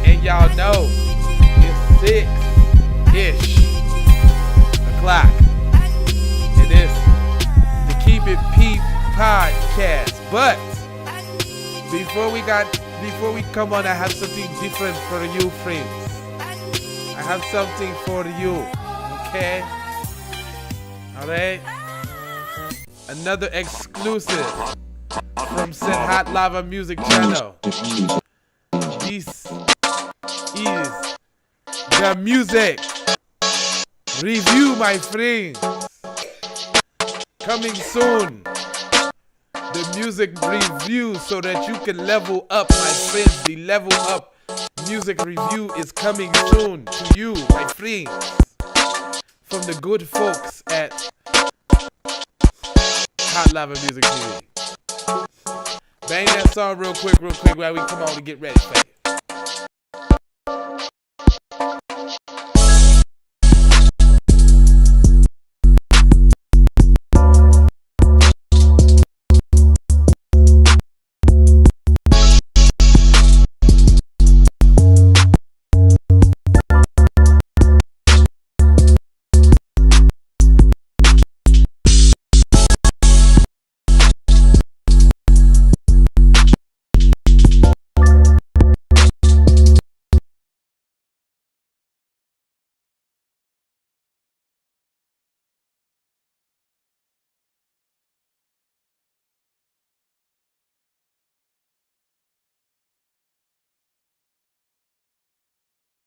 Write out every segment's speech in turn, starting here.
And y'all know it's 6-ish o'clock. And it's the Keep It P podcast. But before we come on, I have something different for you, friends. I have something for you. Okay? Alright? Another exclusive from Said Hot Lava Music Channel. This is the music review, my friends. Coming soon. The music review so that you can level up, my friends. The level up music review is coming soon to you, my friends. From the good folks at Hot Lava Music TV. Bang that song real quick while we come on to get ready for it.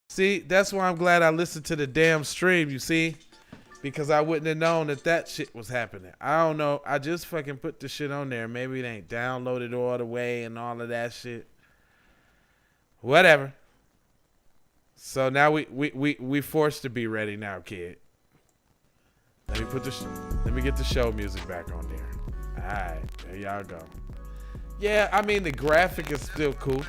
See, that's why I'm glad I listened to the damn stream, you see? Because I wouldn't have known that shit was happening. I don't know. I just fucking put the shit on there. Maybe it ain't downloaded all the way and all of that shit. Whatever. So now we forced to be ready now, kid. Let me get the show music back on there. Alright, there y'all go. Yeah, I mean the graphic is still cool.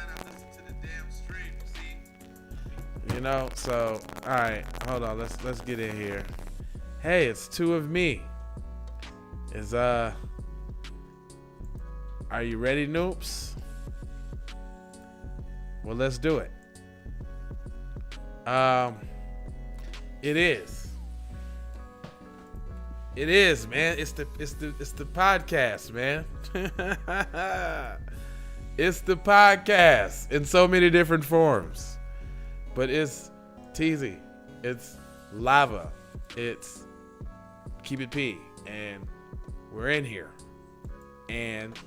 You know, so all right, hold on. Let's get in here. Hey, it's two of me. Are you ready, noobs? Well, let's do it. It is, man. It's the podcast, man. It's the podcast in so many different forms. But it's Teasy, it's Lava, it's Keep It P, and we're in here. And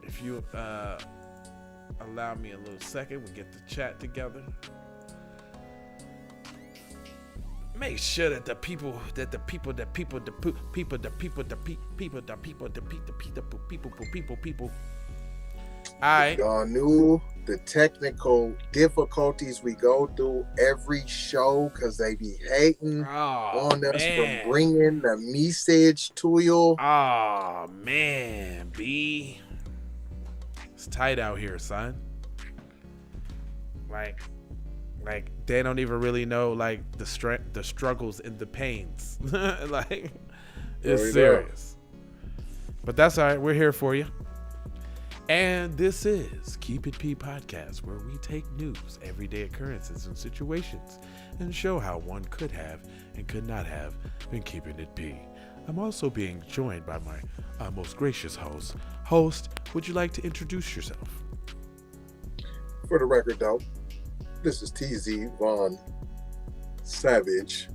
if you allow me a little second, we'll get the chat together. Make sure that the people. Y'all knew the technical difficulties we go through every show because they be hating on us for bringing the message to you. Oh, man, B. It's tight out here, son. Like they don't even really know, like, the struggles and the pains. Like, it's serious. But that's all right. We're here for you. And this is Keep It P Podcast, where we take news, everyday occurrences, and situations and show how one could have and could not have been keeping it P. I'm also being joined by my most gracious host. Host, would you like to introduce yourself? For the record, though, this is TZ Von Savage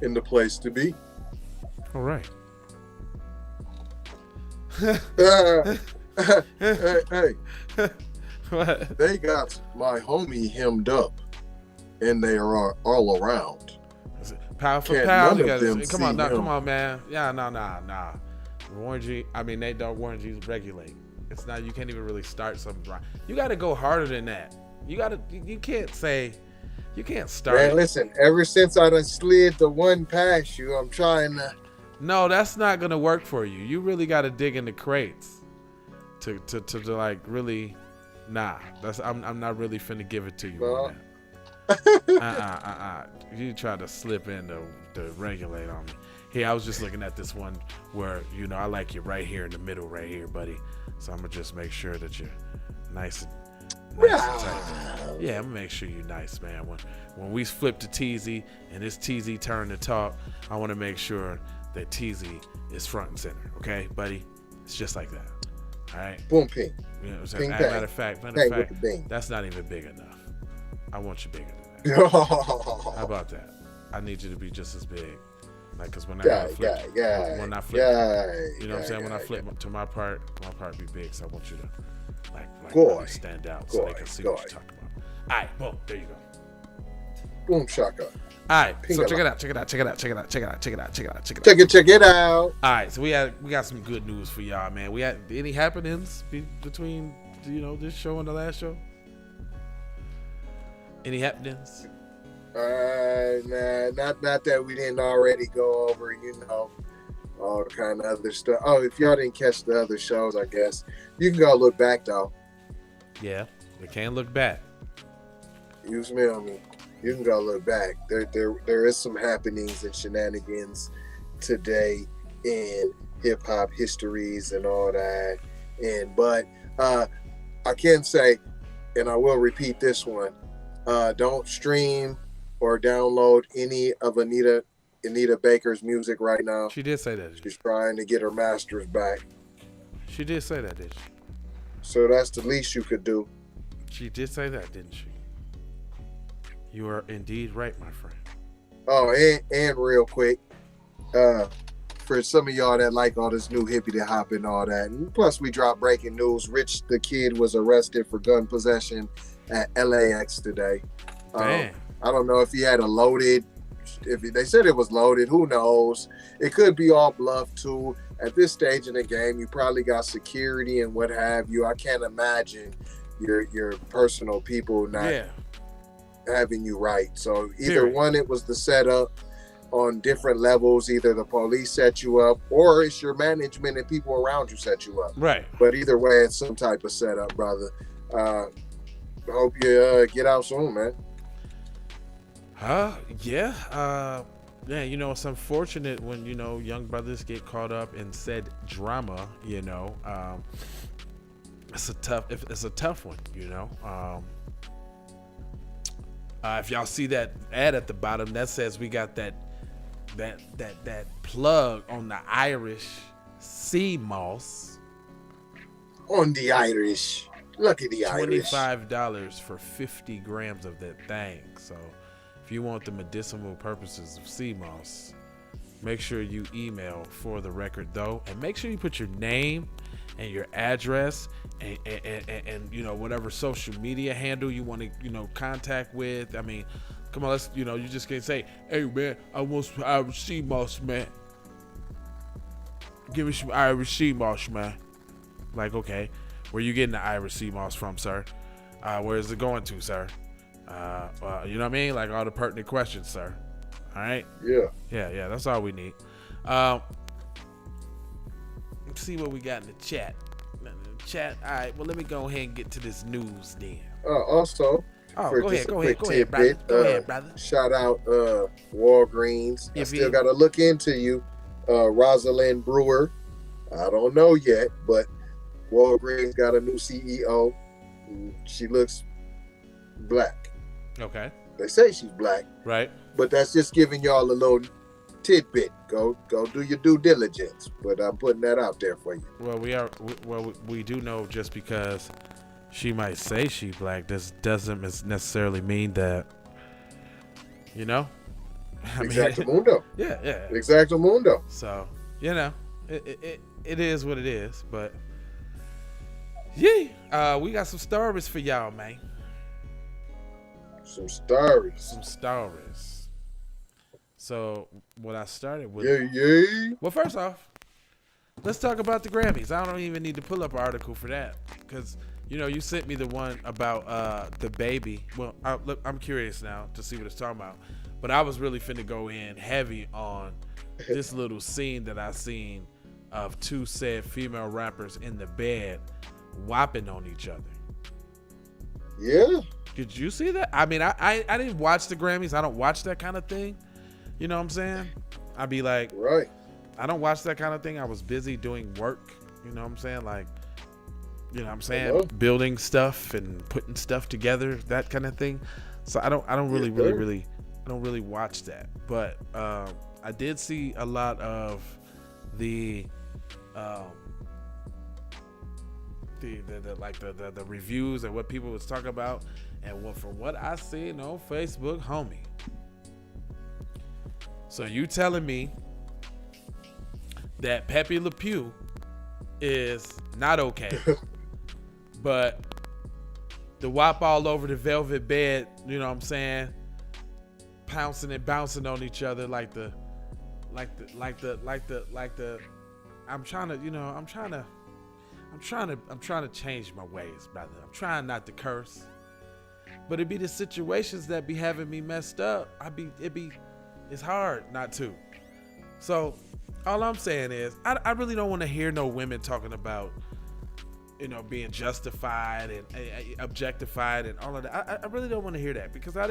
in the place to be. All right. Hey. What? They got my homie hemmed up, and they are all around. Pound for Can't pound. none of them Come on, see him. come on, man. Yeah, nah. Warren G. I mean, Nate Dogg, Warren G's regulate. It's not. You can't even really start something right. You got to go harder than that. You can't say. You can't start. Man, listen. Ever since I done slid the one past you, I'm trying to No, that's not gonna work for you. You really got to dig in the crates to like really. Nah, I'm not really finna give it to you. No. You try to slip in the regulate on me. Here, I was just looking at this one where I like you right here in the middle, right here, buddy. So I'm gonna just make sure that you're nice and tight. Yeah, I'm gonna make sure you're nice, man. When we flip to TZ and it's TZ turn to talk, I want to make sure that TZ is front and center. Okay, buddy? It's just like that. All right. Boom, ping. You know what I'm saying? Matter of fact, that's not even big enough. I want you bigger than that. How about that? I need you to be just as big. Like, cause when I flip, you know what I'm saying? When I flip to my part be big. So I want you to like really stand out so they can see what you're talking about. All right, boom, there you go. Boom shaka. All right, so check it out. Check it out. All right, so we got some good news for y'all, man. We had any happenings between this show and the last show? Any happenings? Nah, not that we didn't already go over, all kind of other stuff. Oh, if y'all didn't catch the other shows, I guess you can go look back though. Yeah, we can look back. You smell me? You can go look back. There is some happenings and shenanigans today in hip hop histories and all that. But I can say, and I will repeat this one: don't stream or download any of Anita Baker's music right now. She did say that. She's trying to get her masters back. She did say that, did she? So that's the least you could do. She did say that, didn't she? You are indeed right, my friend. Oh, and real quick, for some of y'all that like all this new hippity hop and all that, and plus we dropped breaking news. Rich the Kid was arrested for gun possession at LAX today. Damn. I don't know if he had a loaded. If they said it was loaded, who knows? It could be all bluff too. At this stage in the game, you probably got security and what have you. I can't imagine your personal people not having you right. So either one, it was the setup on different levels. Either the police set you up, or it's your management and people around you set you up. Right. But either way, it's some type of setup, brother. Hope you get out soon, man. Yeah, it's unfortunate when, young brothers get caught up in said drama, it's a tough one, if y'all see that ad at the bottom that says we got that plug on the Irish SeaMoss. On the Irish. Look at the Irish. $25 for 50 grams of that thing. So if you want the medicinal purposes of SeaMoss, make sure you email fortherecorddoe, and make sure you put your name and your address and whatever social media handle you want to contact with. I mean, come on, let's you just can't say, hey man, I want some Irish SeaMoss, man. Give me some Irish SeaMoss, man. Like, okay, where you getting the Irish SeaMoss from, sir? Where is it going to, sir? You know what I mean? Like all the pertinent questions, sir. All right? Yeah, that's all we need. Let's see what we got in the chat. All right, well, let me go ahead and get to this news then. Also, go ahead, brother. Shout out Walgreens. I still got to look into you, Rosalind Brewer. I don't know yet, but Walgreens got a new CEO. She looks black. Okay. They say she's black. Right. But that's just giving y'all a little tidbit. Go do your due diligence. But I'm putting that out there for you. Well, we do know just because she might say she black, this doesn't necessarily mean that, Exactamundo. Yeah. Exactamundo. So, it is what it is. But, yeah, we got some stories for y'all, man. Some stories. So what I started with. Yeah. Well, first off, let's talk about the Grammys. I don't even need to pull up an article for that because you sent me the one about the baby. Well, I'm curious now to see what it's talking about. But I was really finna go in heavy on this little scene that I seen of two said female rappers in the bed whopping on each other. Yeah. Did you see that? I mean, I didn't watch the Grammys. I don't watch that kind of thing. You know what I'm saying? I'd be like, right. I don't watch that kind of thing. I was busy doing work. You know what I'm saying? Like, you know what I'm saying? Hello? Building stuff and putting stuff together, that kind of thing. So I don't really watch that. But I did see a lot of the reviews and what people was talking about, and from what I seen on Facebook, homie. So you telling me that Pepe Le Pew is not okay, but the WAP all over the velvet bed, you know what I'm saying, pouncing and bouncing on each other like the I'm trying to change my ways, brother. I'm trying not to curse, but it be the situations that be having me messed up. It's hard not to. So all I'm saying is I really don't want to hear no women talking about, you know, being justified and objectified and all of that. I really don't want to hear that, because I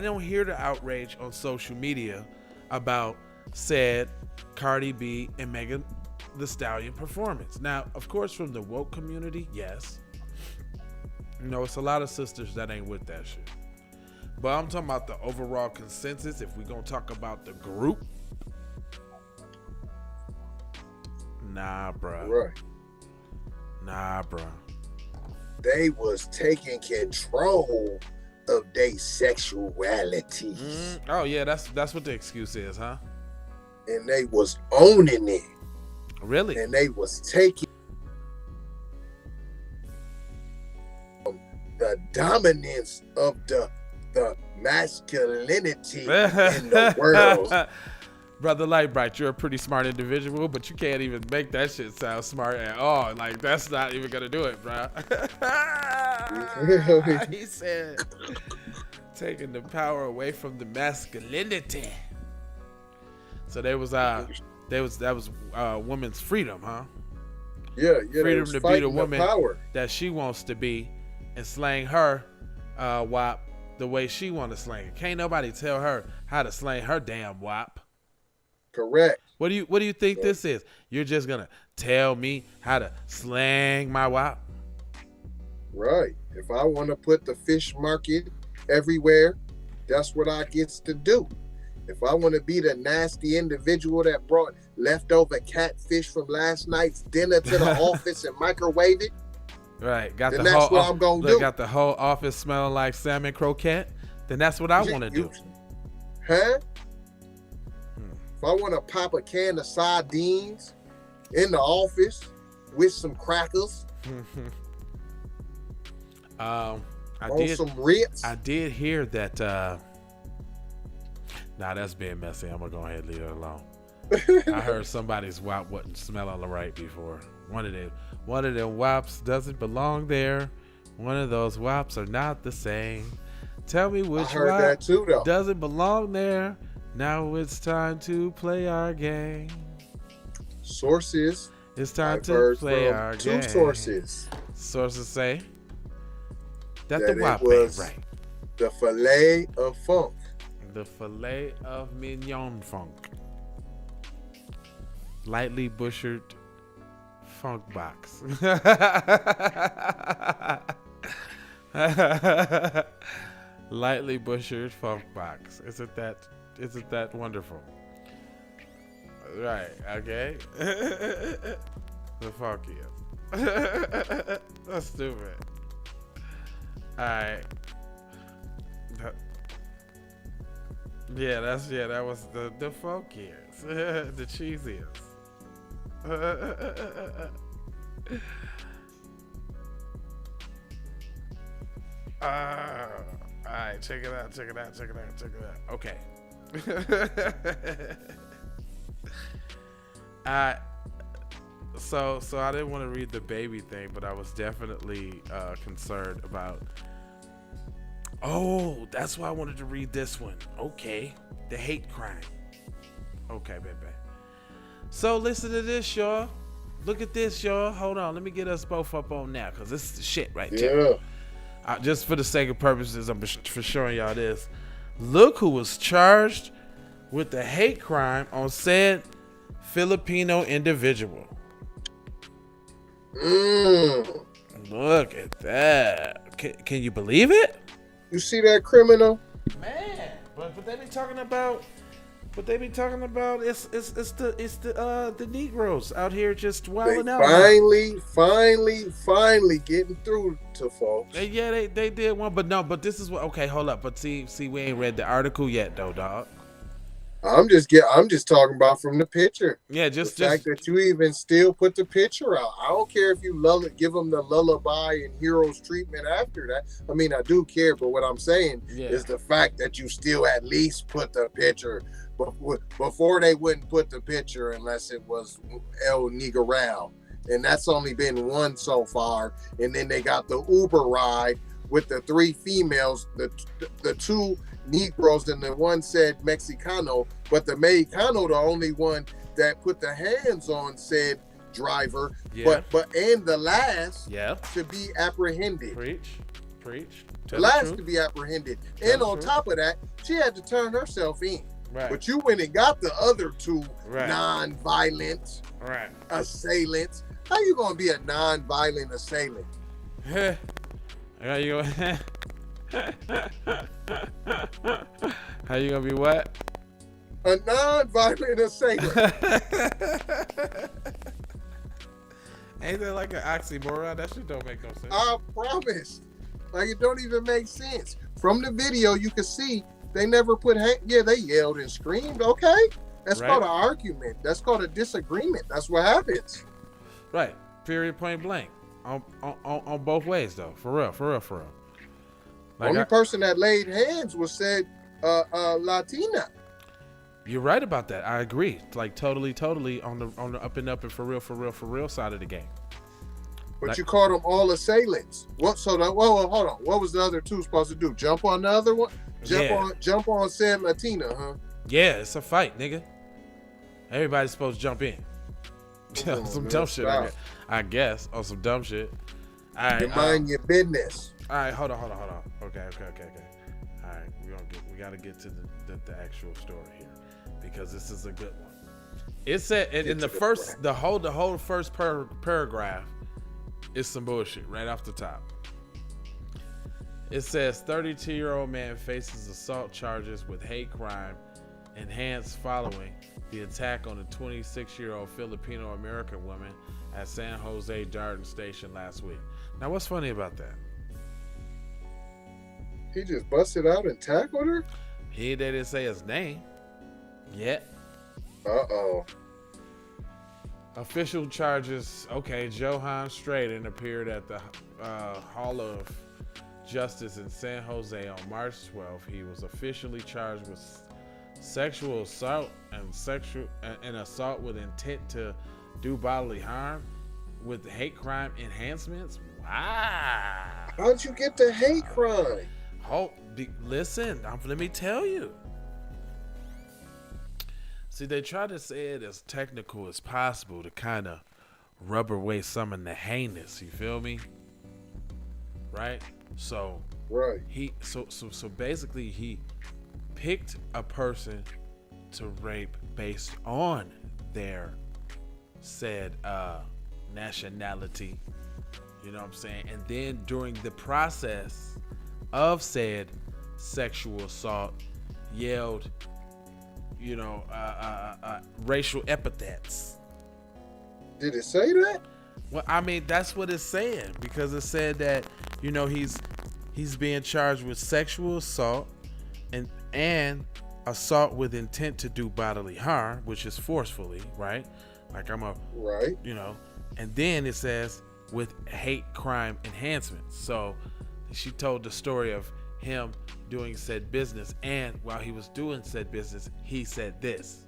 don't hear the outrage on social media about said Cardi B and Megan Thee Stallion performance. Now, of course, from the woke community, yes, you know, it's a lot of sisters that ain't with that shit. But I'm talking about the overall consensus. If we gonna talk about the group, nah, bro. Right. Nah, bro. They was taking control of their sexuality. Oh yeah, that's what the excuse is, huh? And they was owning it. Really? And they was taking the dominance of the masculinity in the world. Brother Lightbright, you're a pretty smart individual, but you can't even make that shit sound smart at all. Like, that's not even gonna do it, bro. He said, taking the power away from the masculinity. So that was woman's freedom, huh? Yeah. Freedom to be the woman power that she wants to be, and slang her WAP the way she want to slang it. Can't nobody tell her how to slang her damn WAP. Correct. What do you think this is? You're just gonna tell me how to slang my WAP? Right. If I want to put the fish market everywhere, that's what I gets to do. If I want to be the nasty individual that brought leftover catfish from last night's dinner to the office and microwave it, right? Then that's what I'm gonna do. Got the whole office smelling like salmon croquette. Then that's what I want to do. Huh? If I want to pop a can of sardines in the office with some crackers, some Ritz. I did hear that. Nah, that's being messy. I'm gonna go ahead and leave it alone. I heard somebody's WAP wasn't smelling right before. One of them WAPs doesn't belong there. One of those WAPs are not the same. Tell me which WAP doesn't belong there. Now it's time to play our game. Sources. It's time to play our game. Two sources. Sources say that the WAP ain't right. The filet of funk. The filet of mignon funk. Lightly butchered funk box. Lightly butchered funk box. Isn't that wonderful? Right, okay. The funkiest. That's stupid. Alright. That was the funkiest. The cheesiest. Alright, check it out. Okay. So I didn't want to read the baby thing, but I was definitely concerned about Oh, that's why I wanted to read this one. Okay. The hate crime. Okay, baby. So listen to this, y'all. Look at this, y'all. Hold on. Let me get us both up on now, because this is the shit right there. Yeah. Just for the sake of purposes, I'm for showing y'all this. Look who was charged with the hate crime on said Filipino individual. Look at that. Can you believe it? You see that criminal? Man, but they be talking about. But they be talking about it's the Negroes out here just wilding out. Finally getting through to folks. Yeah, they did one, but this is what. Okay, hold up. But see, we ain't read the article yet, though, dog. I'm just talking about from the picture. Yeah, the fact that you even still put the picture out. I don't care if you give them the lullaby and heroes treatment after that. I mean, I do care, but what I'm saying is the fact that you still at least put the picture. Before they wouldn't put the picture unless it was El Negro, and that's only been one so far. And then they got the Uber ride with the 3 females, the 2 Negroes, and the one said Mexicano, but the Mexicano the only one that put the hands on said driver. But and the last to be apprehended. Preach. The last to be apprehended, and on top of that, she had to turn herself in. Right. But you went and got the other 2 non-violent assailants. How you gonna be a non-violent assailant? How you gonna be what? A non-violent assailant. Ain't that like an oxymoron? That shit don't make no sense. I promise. Like, it don't even make sense. From the video, you can see they never put they yelled and screamed. Okay, that's called an argument. That's called a disagreement. That's what happens. Right. Period. Point blank. On both ways though. For real. Like, only person that laid hands was said Latina. You're right about that. I agree. Like totally on the up and for real side of the game. But you called them all assailants. What? So that? Well, hold on. What was the other 2 supposed to do? Jump on the other one? Jump on said Latina, huh? Yeah, it's a fight, nigga. Everybody's supposed to jump in. Some dumb shit, I guess. Or some dumb shit. All right, mind your business. All right, hold on. Okay. All right, we gotta get to the actual story here, because this is a good one. It said in the whole first paragraph is some bullshit right off the top. It says 32-year-old man faces assault charges with hate crime enhanced following the attack on a 26-year-old Filipino American woman at San Jose Darden Station last week. Now, what's funny about that? He just busted out and tackled her? They didn't say his name yet. Uh-oh. Official charges. Okay, Johan Straden appeared at the Hall of Justice in San Jose on March 12th. He was officially charged with sexual assault and assault with intent to do bodily harm with hate crime enhancements. Wow. How'd you get the hate crime? Listen, let me tell you. See, they try to say it as technical as possible to kind of rub away some of the heinous. You feel me? Right? So So basically, he picked a person to rape based on their said nationality. You know what I'm saying? And then during the process of said sexual assault, yelled, racial epithets. Did it say that? Well, I mean, that's what it's saying, because it said that, he's being charged with sexual assault and assault with intent to do bodily harm, which is forcefully, right? Like right. And then it says with hate crime enhancement. So she told the story of him doing said business, and while he was doing said business, he said this.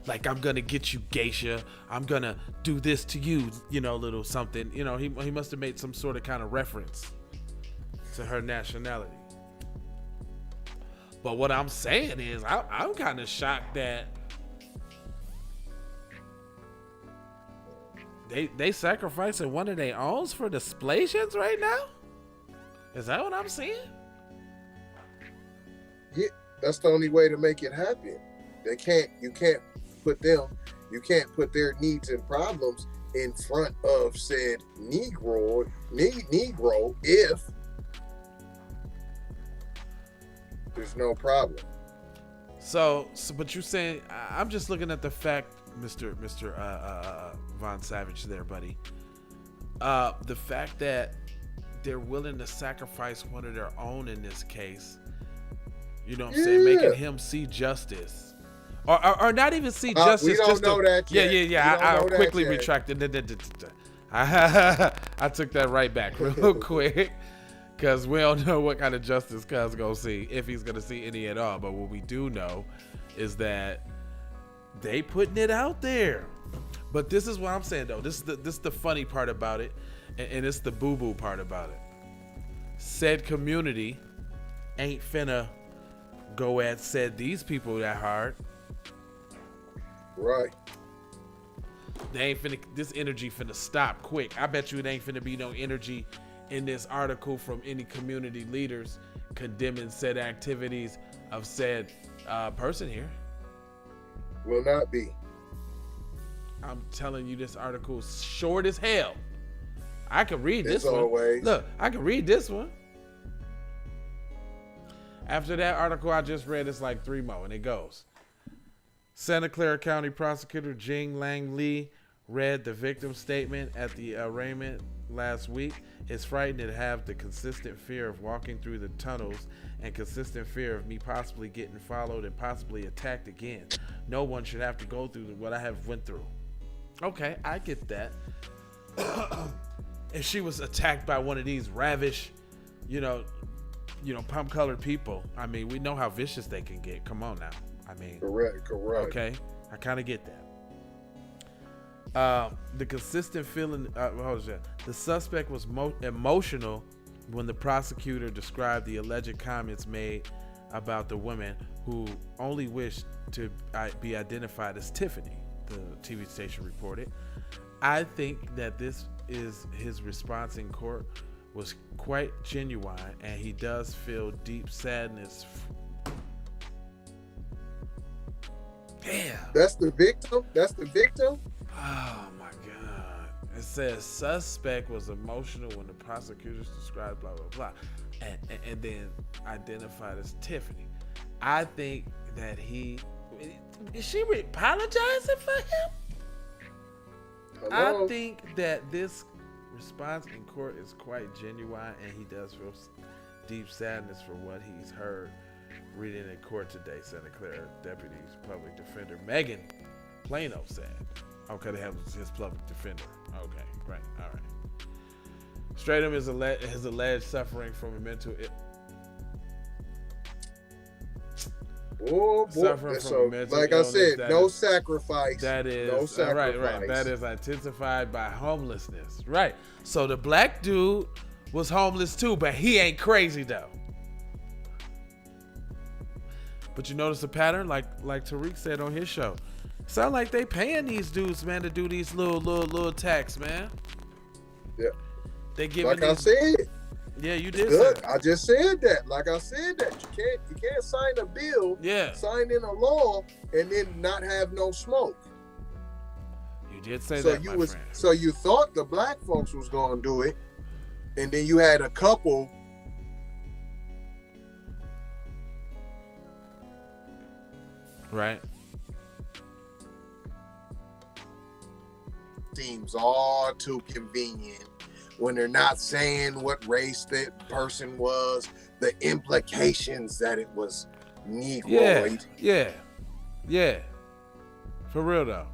Like, I'm gonna get you, geisha. I'm gonna do this to you, little something. He must have made some sort of kind of reference to her nationality. But what I'm saying is, I'm kind of shocked that they sacrificing one of their own for the Splations right now. Is that what I'm seeing? Yeah, that's the only way to make it happen. You can't put their needs and problems in front of said Negro if there's no problem. So but you're saying, I'm just looking at the fact, Mr. Von Savage there, buddy. The fact that they're willing to sacrifice one of their own in this case, you know what I'm saying, making him see justice. Or not even see justice. We don't know that yet. Yeah. I'll quickly retract it. I took that right back real quick. Because we don't know what kind of justice Cuz gonna see, if he's gonna see any at all. But what we do know is that they putting it out there. But this is what I'm saying though. This is the funny part about it, and it's the boo-boo part about it. Said community ain't finna go at said these people that hard. Right. They ain't finna, this energy finna stop quick. I bet you it ain't finna be no energy in this article from any community leaders condemning said activities of said person here. Will not be. I'm telling you, this article's short as hell. I could read this one. Always. Look, I could read this one. After that article I just read, it's like 3 more, and it goes. Santa Clara County Prosecutor Jing Lang Lee read the victim's statement at the arraignment last week. It's frightening to have the consistent fear of walking through the tunnels and consistent fear of me possibly getting followed and possibly attacked again. No one should have to go through what I have went through. Okay, I get that. If she was attacked by one of these ravish, pump-colored people, I mean, we know how vicious they can get. Come on now. I mean, correct. Okay, I kind of get that. The consistent feeling. What was that? The suspect was emotional when the prosecutor described the alleged comments made about the women who only wished to be identified as Tiffany. The TV station reported. I think that this is his response in court was quite genuine, and he does feel deep sadness. Damn. That's the victim? Oh my God. It says suspect was emotional when the prosecutors described blah, blah, blah. And then identified as Tiffany. I think that is she apologizing for him? Hello? I think that this response in court is quite genuine, and he does feel deep sadness for what he's heard reading in court today. Santa Clara Deputy Public Defender Megan Plano said. Okay, they have his public defender. Okay, right, all right. Stratham is alleged suffering from a mental Oh boy! So, like I said, no sacrifice. That is no sacrifice. Right. That is intensified by homelessness. Right. So the black dude was homeless too, but he ain't crazy though. But you notice the pattern, like Tariq said on his show. Sound like they paying these dudes, man, to do these little attacks, man. Yeah. They giving. Like I said. Yeah, you did. Good. I just said that. Like I said that you can't sign a bill, sign in a law, and then not have no smoke. You did say that, my friend. So you thought the black folks was gonna do it, and then you had a couple. Right. Seems all too convenient. When they're not saying what race that person was, the implications that it was Negroid. Yeah. For real though.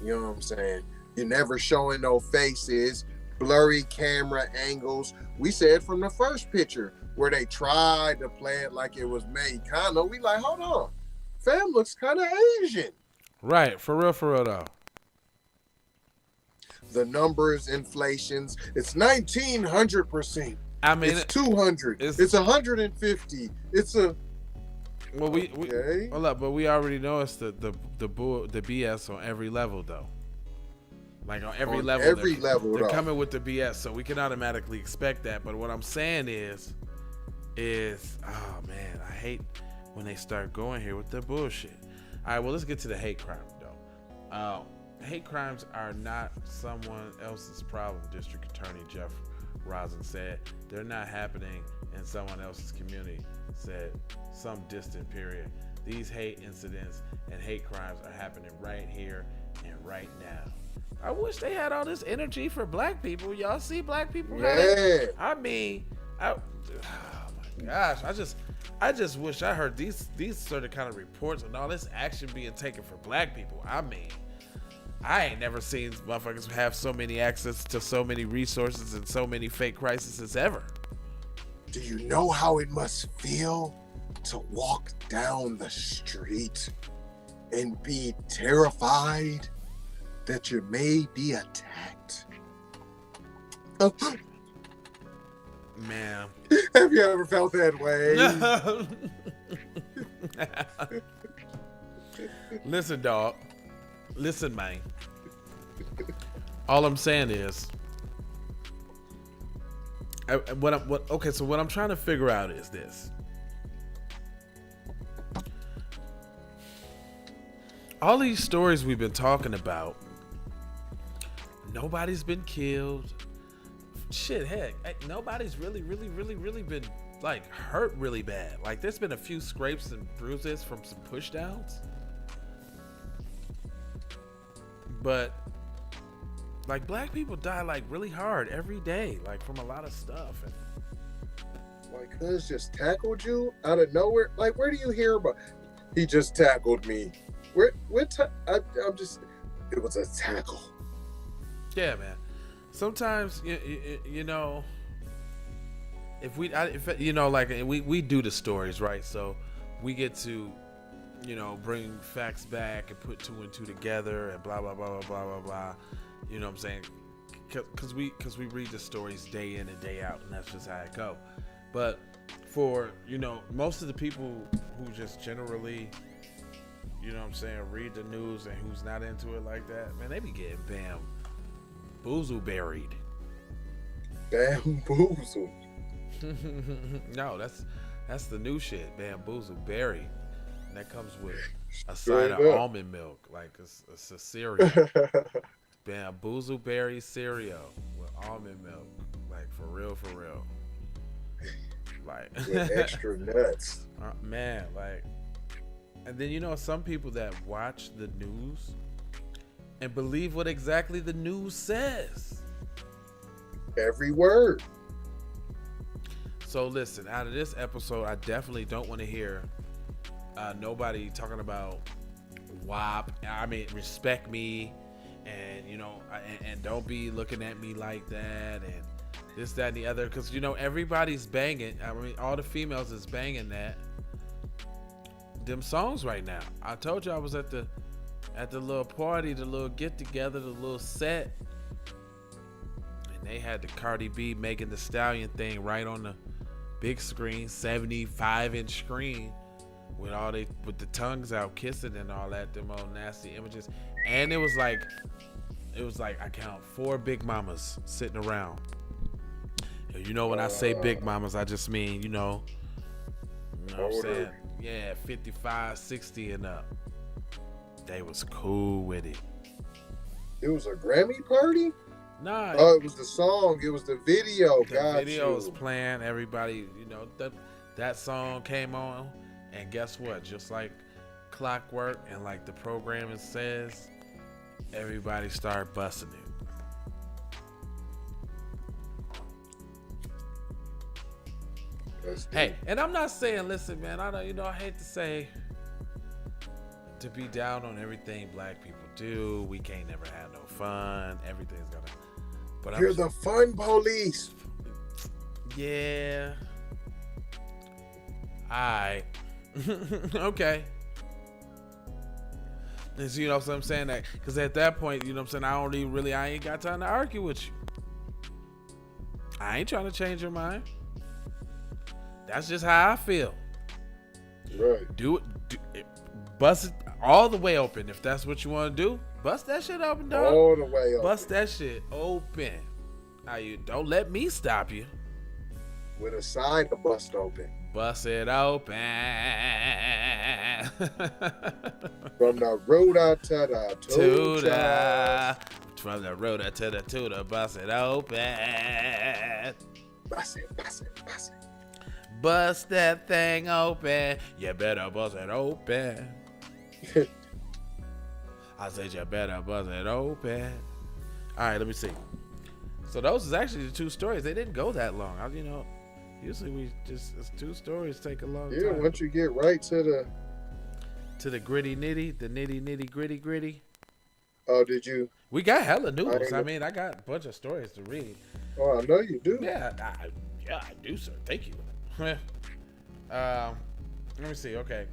You know what I'm saying? You're never showing no faces, blurry camera angles. We said from the first picture where they tried to play it like it was Mexicano. We like, hold on. Fam looks kind of Asian. Right, for real though. The numbers, inflations, it's 1900%. I mean, it's 200. It's 150. It's a. Well, hold up, but we already know it's the BS on every level though. Like on every level, they're coming with the BS, so we can automatically expect that. But what I'm saying is, oh man, I hate when they start going here with the bullshit. All right, well, let's get to the hate crime though. Hate crimes are not someone else's problem, District Attorney Jeff Rosen said. They're not happening in someone else's community, said some distant period. These hate incidents and hate crimes are happening right here and right now. I wish they had all this energy for black people. Y'all see black people? Yeah. I mean, oh my gosh, I just wish I heard these sort of kind of reports and all this action being taken for black people. I mean, I ain't never seen motherfuckers have so many access to so many resources and so many fake crises ever. Do you know how it must feel to walk down the street and be terrified that you may be attacked? Man. Have you ever felt that way? Listen, dog. Listen, man. All I'm saying is, what I'm trying to figure out is this. All these stories we've been talking about, nobody's been killed. Shit, heck, nobody's really been like hurt really bad. Like there's been a few scrapes and bruises from some pushdowns. But like black people die like really hard every day, like from a lot of stuff. And like cuz just tackled you out of nowhere. Like where do you hear about? He just tackled me. I'm just. It was a tackle. Yeah, man. Sometimes you know, if we do the stories, right? So we get to, you know, bring facts back and put two and two together and blah blah blah blah blah blah blah. You know what I'm saying? Because we read the stories day in and day out, and that's just how it go. But for, you know, most of the people who just generally, you know what I'm saying, read the news and who's not into it like that, man, they be getting bamboozle buried. Bamboozle. No, that's the new shit. Bamboozle buried. And that comes with a side of almond milk, like it's a cereal. Bamboozle berry cereal with almond milk, like for real. Like with extra nuts. Man, like, and then you know some people that watch the news and believe what exactly the news says. Every word. So listen, out of this episode, I definitely don't want to hear nobody talking about WAP. I mean, respect me, and you know, and don't be looking at me like that, and this, that, and the other. Because you know, everybody's banging. I mean, all the females is banging them songs right now. I told you I was at the little party, the little get together, the little set, and they had the Cardi B Megan Thee Stallion thing right on the big screen, 75-inch screen, with the tongues out kissing and all that, them old nasty images. And it was like I count 4 big mamas sitting around. You know, when I say big mamas, I just mean, you know what I'm saying? Yeah, 55, 60 and up. They was cool with it. It was a Grammy party? Nah. Oh, it was the song. It was the video. The video was playing. Everybody, you know, that song came on, and guess what? Just like clockwork and like the programming says, everybody started busting it. Hey, and I'm not saying, listen, man, I hate to say, to be down on everything black people do. We can't never have no fun. Everything's gonna. But you're the fun police. Yeah. Alright. Okay. And so, you know what I'm saying? That because at that point, you know what I'm saying, I ain't got time to argue with you. I I ain't trying to change your mind. That's just how I feel. Right. Do it. Bust it all the way open. If that's what you want to do, bust that shit open, dog. All the way open. Bust that shit open. Now you don't let me stop you. With a sign to bust open. Bust it open. From the rooter to the tutor. From the rooter to the tutor. Bust it open. Bust it, bust it, bust it. Bust that thing open. You better bust it open. I said you better bust it open. All right, let me see. So those is actually the two stories. They didn't go that long. Usually it's 2 stories take a long time. Yeah, once you get right to the gritty nitty, the nitty gritty. Oh, did you? We got hella news. I mean, I got a bunch of stories to read. Oh, I know you do. Yeah, I do, sir. Thank you. Let me see. Okay.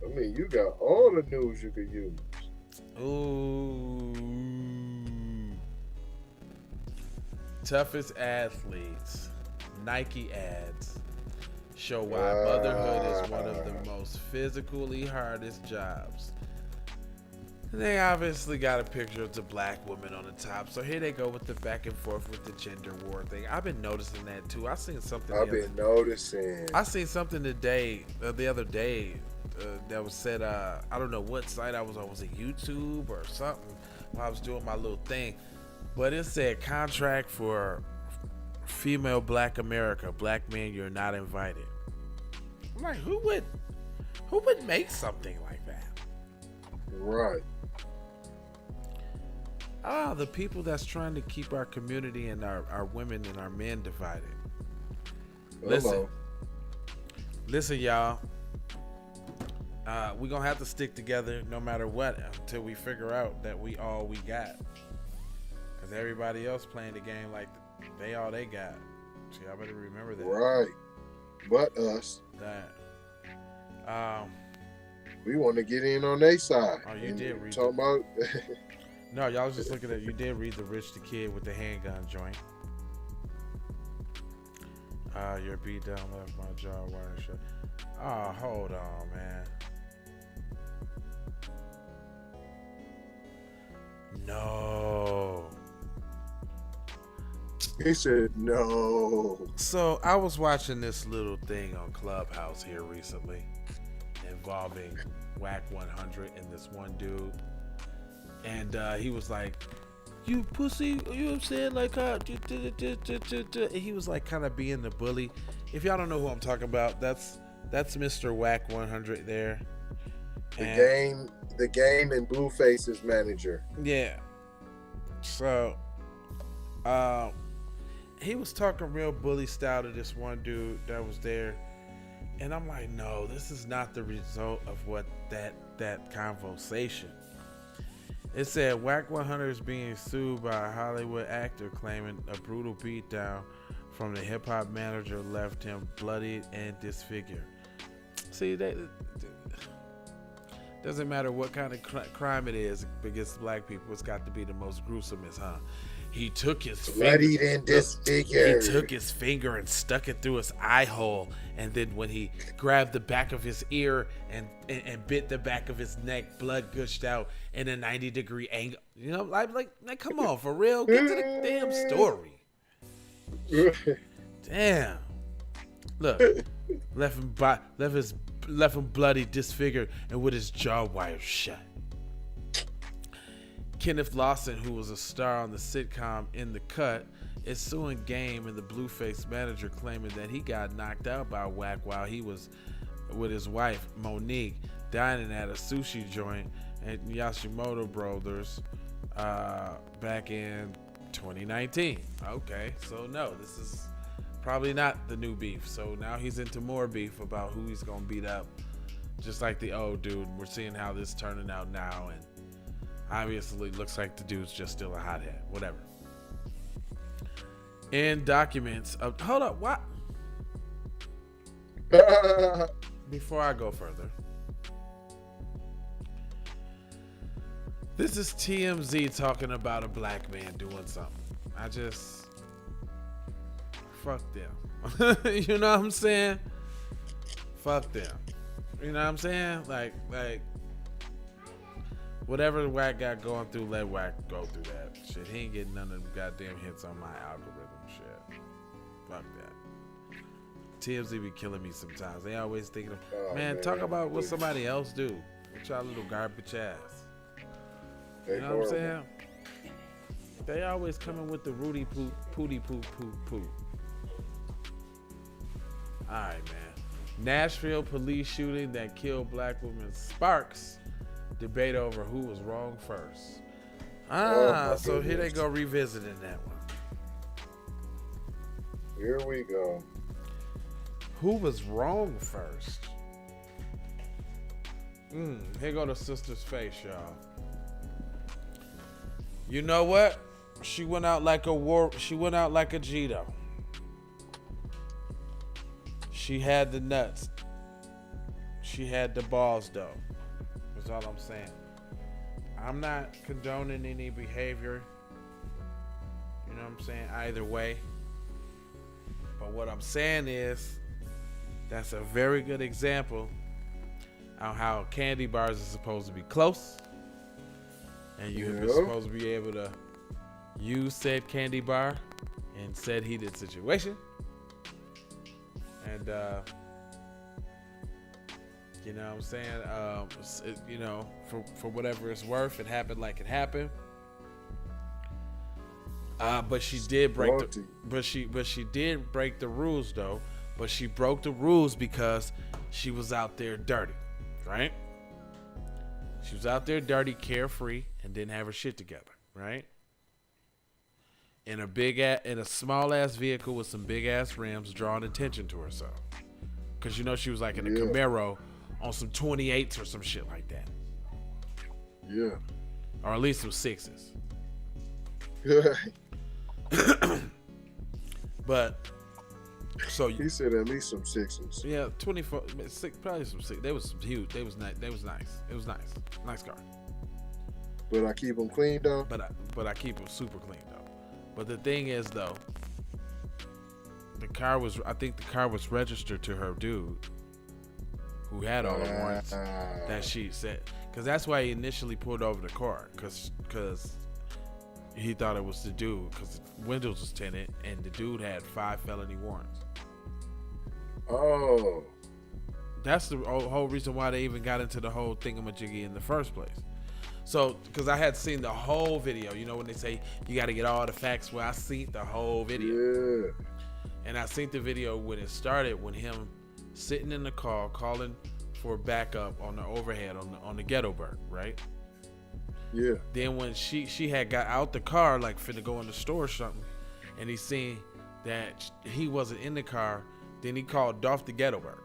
I mean, you got all the news you could use. Ooh. Toughest athletes. Nike ads show why motherhood is one of the most physically hardest jobs. They obviously got a picture of the black woman on the top. So here they go with the back and forth with the gender war thing. I've been noticing that too. I seen something. I've been noticing. I seen something today, the other day, that was said. I don't know what site I was on. Was it YouTube or something? While I was doing my little thing, but it said contract for female Black America. Black man, you're not invited. I'm like, who would make something like that? Right. The people that's trying to keep our community and our women and our men divided. Listen, y'all. We're going to have to stick together no matter what until we figure out that we all we got. Because everybody else playing the game like they all they got. So y'all better remember that. Right. But us. That. We want to get in on their side. Oh, you did read talking about. No, y'all was just looking at. You did read the Restream Kid with the handgun joint. Your beat down left my jaw wire shut. Oh, hold on, man. No. He said no. So I was watching this little thing on Clubhouse here recently involving Whack 100 and this one dude. And he was like, you pussy, you know what I'm saying? Like, and he was like kind of being the bully. If y'all don't know who I'm talking about, that's Mr. Whack 100 there. The game and Blueface's manager. Yeah. So, he was talking real bully style to this one dude that was there. And I'm like, no, this is not the result of what that conversation. It said Whack 100 is being sued by a Hollywood actor claiming a brutal beatdown from the hip-hop manager left him bloodied and disfigured. See, doesn't matter what kind of crime it is against black people, it's got to be the most gruesomest, huh? He took his bloodied and disfigured. He took his finger and stuck it through his eye hole, and then when he grabbed the back of his ear and bit the back of his neck, blood gushed out in a 90-degree angle. You know, like come on, for real, get to the damn story. Damn. Look, left him bloody, disfigured, and with his jaw wired shut. Kenneth Lawson, who was a star on the sitcom In the Cut, is suing Game and the Blueface manager, claiming that he got knocked out by Whack while he was with his wife, Monique, dining at a sushi joint at Yashimoto Brothers back in 2019. Okay, so no, this is probably not the new beef. So now he's into more beef about who he's going to beat up, just like the old dude. We're seeing how this is turning out now, and obviously looks like the dude's just still a hothead. Whatever. In documents of... Hold up, what? Before I go further. This is TMZ talking about a black man doing something. fuck them. You know what I'm saying? Fuck them. You know what I'm saying? Like whatever the Wack got going through, let Wack go through that shit. He ain't getting none of them goddamn hits on my algorithm shit. Fuck that. TMZ be killing me sometimes. They always thinking, man, talk about what somebody else do. With y'all little garbage ass. You know what I'm saying? They always coming with the Rudy poop, pooty poop, poop, poop. Alright, man. Nashville police shooting that killed black woman sparks debate over who was wrong first. So here they go revisiting that one. Here we go. Who was wrong first? Here go the sister's face, y'all. You know what? She went out like a Gito. She had the nuts. She had the balls, though. That's all I'm saying. I'm not condoning any behavior. You know what I'm saying? Either way. But what I'm saying is, that's a very good example of how candy bars are supposed to be close. And you're supposed to be able to use said candy bar in said heated situation. And, you know what I'm saying? You know, for whatever it's worth, it happened like it happened. But she did break she did break the rules though. But she broke the rules because she was out there dirty, right? She was out there dirty, carefree, and didn't have her shit together, right? In a small ass vehicle with some big ass rims, drawing attention to herself. Cause you know she was like in a Camaro on some 28s or some shit like that. Yeah. Or at least some 6s. But so he said at least some 6s. Yeah, 24, probably some 6. They was huge. They was nice. It was nice. Nice car. But I keep them clean though. But I keep them super clean though. But the thing is though, I think the car was registered to her dude who had all the warrants that she said, because that's why he initially pulled over the car, because he thought it was the dude, because the windows was tinted and the dude had 5 felony warrants. Oh, that's the whole reason why they even got into the whole thingamajiggy in the first place. So, because I had seen the whole video, you know, when they say you got to get all the facts. Well, I seen the whole video. Yeah. And I seen the video when it started, when him sitting in the car calling for backup on the overhead on the ghetto bird, right? Yeah. Then when she had got out the car, like finna go in the store or something, and he seen that he wasn't in the car, then he called off the ghetto bird.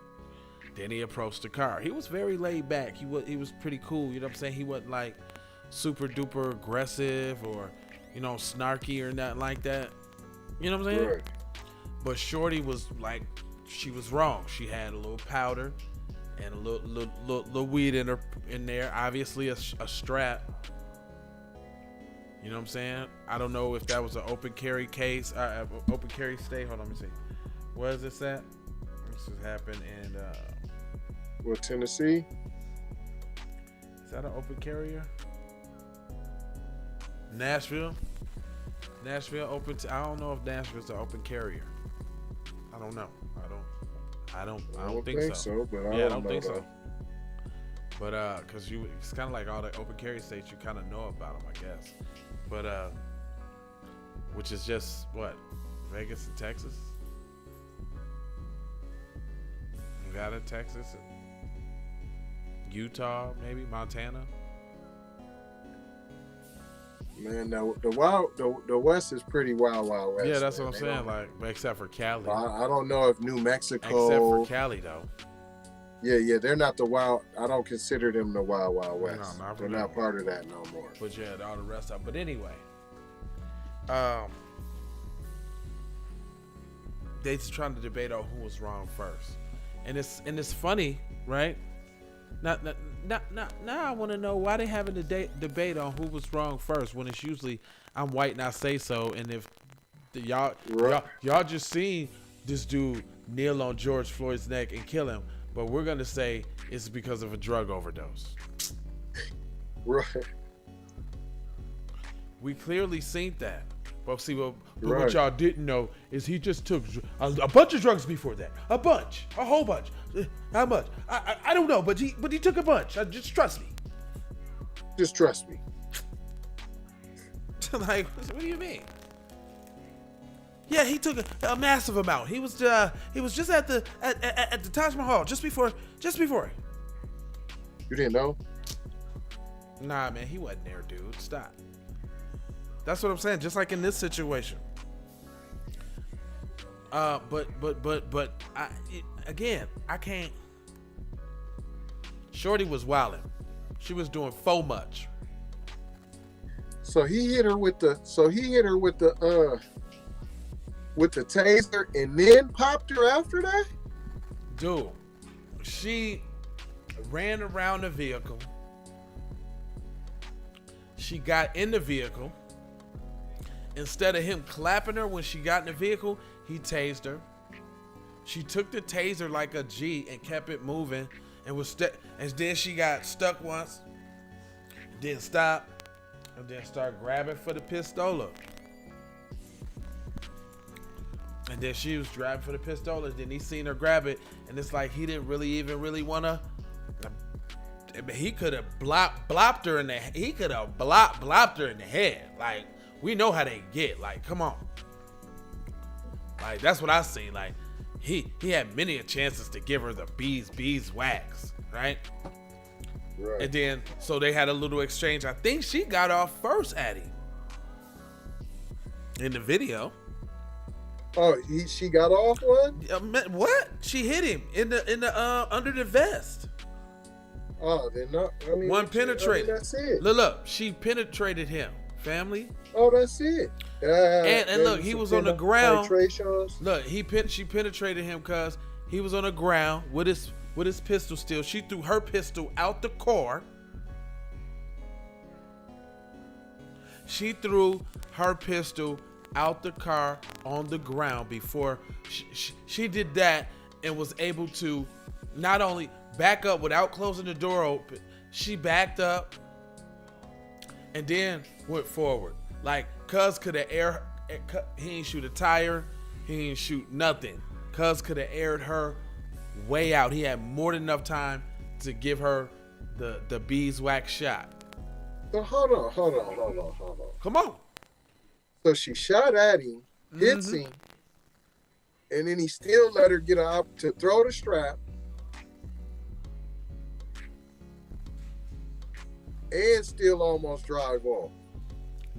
Then he approached the car. He was very laid back. He was pretty cool. You know what I'm saying? He wasn't like super duper aggressive or, you know, snarky or nothing like that. You know what I'm saying? Right. But Shorty was like, she was wrong. She had a little powder and a little weed in there. Obviously a strap. You know what I'm saying? I don't know if that was an open carry case, open carry state. Hold on, let me see. Where is this at? This has happened in what, Tennessee? Is that an open carrier? Nashville open. I don't know if Nashville's an open carrier. I don't know. I don't think so. But I don't think so. But because it's kind of like all the open carry states, you kind of know about them, I guess. But which is just what, Vegas and Texas, Nevada, Texas, and Utah, maybe Montana. Man, the West is pretty wild west. Yeah, that's what I'm saying. Like, except for Cali. I don't know if New Mexico. Except for Cali, though. Yeah, they're not the wild. I don't consider them the wild west. No, they're not part of that no more. But yeah, all the rest of them. But anyway, they just trying to debate on who was wrong first, and it's funny, right? Now I want to know why they having a debate on who was wrong first when it's usually I'm white and I say so, and if Y'all just seen this dude kneel on George Floyd's neck and kill him, but we're gonna say it's because of a drug overdose. Right. We clearly seen that. But see, what y'all didn't know is he just took a bunch of drugs before that. A whole bunch. How much? I don't know, but he took a bunch. Just trust me. Just trust me. Like, what do you mean? Yeah, he took a massive amount. He was just at the Taj Mahal just before. You didn't know? Nah, man, he wasn't there, dude. Stop. That's what I'm saying. Just like in this situation. But I can't. Shorty was wilding. She was doing faux much. So he hit her with the taser and then popped her after that? Dude, she ran around the vehicle. She got in the vehicle. Instead of him clapping her when she got in the vehicle, he tased her. She took the taser like a G and kept it moving, and then she got stuck once, then stopped, and then started grabbing for the pistola. And then she was grabbing for the pistola. Then he seen her grab it, and it's like he didn't really wanna. He could have blopped her in the. He could have blopped her in the head. Like, we know how they get. Like, come on. Like, that's what I seen. Like, he had many chances to give her the beeswax, right? Right. And then so they had a little exchange. I think she got off first at him in the video. Oh, she got off one? What? She hit him in the under the vest. Oh, they're not. I mean, one penetrated. That's it. Look, she penetrated him. Family. Oh, that's it. And look, he was on the ground. Look, she penetrated him because he was on the ground with his pistol still. She threw her pistol out the car. She threw her pistol out the car on the ground before she did that, and was able to not only back up without closing the door open. She backed up and then went forward. Like, cuz could have he ain't shoot a tire, he ain't shoot nothing. Cuz could have aired her way out. He had more than enough time to give her the beeswax shot. So hold on. Come on. So she shot at him, hits him, and then he still let her get up to throw the strap. And still almost drive off.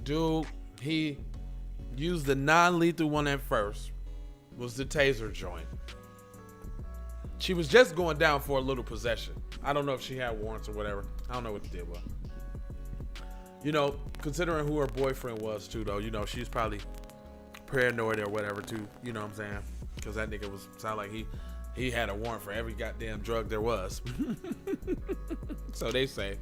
Dude, he used the non-lethal one at first. Was the taser joint. She was just going down for a little possession. I don't know if she had warrants or whatever. I don't know what the deal was. You know, considering who her boyfriend was too, though, you know, she's probably paranoid or whatever too. You know what I'm saying? Because that nigga sound like he had a warrant for every goddamn drug there was. So they say.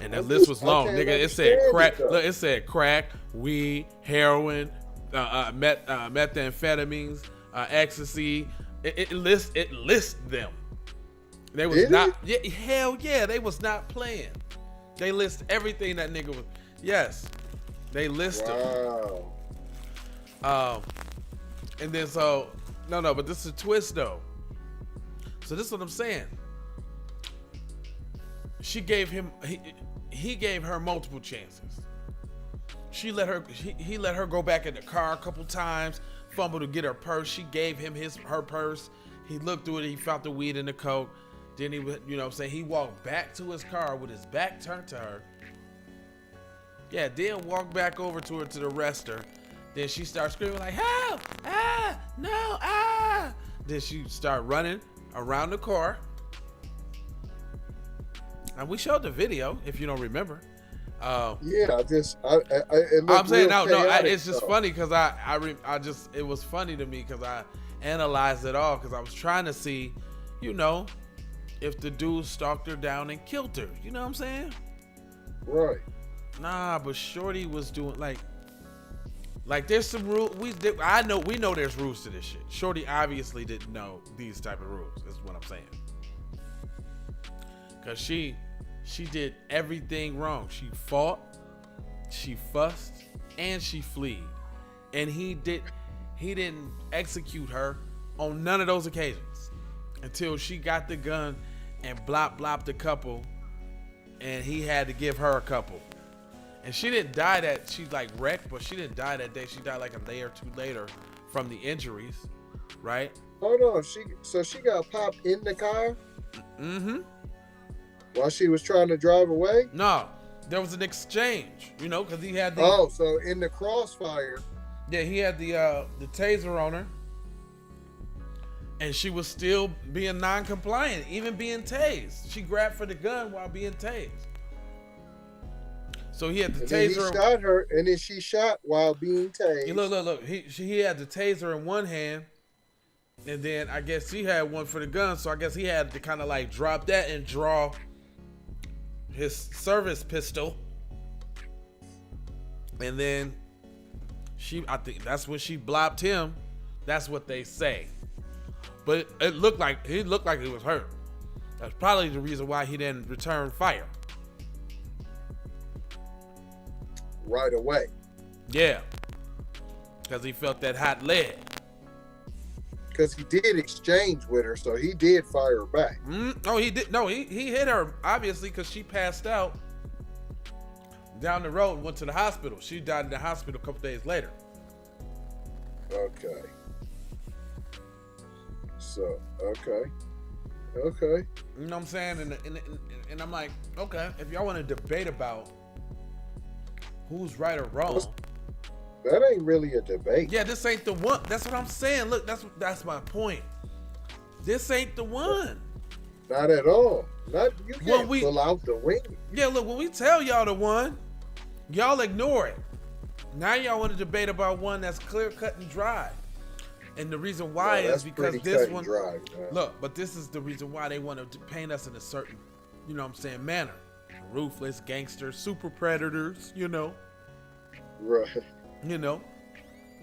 And that list was long, nigga. It said crack. Look, it said crack, weed, heroin, methamphetamines, ecstasy. It lists them. They was hell yeah, they was not playing. They list everything that nigga was. Yes, they list them. And then so no, but this is a twist though. So this is what I'm saying. She gave him. He gave her multiple chances. He let her go back in the car a couple times, fumble to get her purse. She gave him her purse. He looked through it. He found the weed in the coat. Then he, you know what I'm saying, he walked back to his car with his back turned to her. Yeah, then walked back over to her to arrest her. Then she starts screaming like, help! Ah! No! Ah! Then she started running around the car. And we showed the video, if you don't remember. I'm saying it's just funny because it was funny to me because I analyzed it all because I was trying to see, you know, if the dude stalked her down and killed her. You know what I'm saying? Right. Nah, but Shorty was doing like, Like there's some rules. We know there's rules to this shit. Shorty obviously didn't know these type of rules. Is what I'm saying. Cause she did everything wrong. She fought, she fussed, and she fled. And he didn't execute her on none of those occasions until she got the gun and blopped a couple, and he had to give her a couple. And she didn't die that she like wrecked, but she didn't die that day. She died like a day or two later from the injuries, right? Hold on, she got popped in the car? Mm-hmm. While she was trying to drive away? No, there was an exchange, because he had the... Oh, so in the crossfire. Yeah, he had the taser on her. And she was still being non-compliant, even being tased. She grabbed for the gun while being tased. So he had the taser. He shot her, and then she shot while being tased. Look. He had the taser in one hand, and then I guess he had one for the gun. So I guess he had to kind of like drop that and draw his service pistol. And then I think that's when she blopped him. That's what they say. But it looked like he was hurt. That's probably the reason why he didn't return fire. Right away. Yeah. Because he felt that hot lead. Because he did exchange with her, so he did fire back. Oh, he did. No, he hit her, obviously, because she passed out down the road and went to the hospital. She died in the hospital a couple days later. Okay. So, okay. You know what I'm saying? And I'm like, okay, if y'all want to debate about who's right or wrong. That ain't really a debate. Yeah, this ain't the one. That's what I'm saying. Look, that's my point. This ain't the one. Not at all. You can't pull out the wing. Yeah, look, when we tell y'all the one, y'all ignore it. Now y'all want to debate about one that's clear cut and dry. And the reason why is because this one, look, but this is the reason why they want to paint us in a certain, manner. Ruthless gangsters, super predators, Right.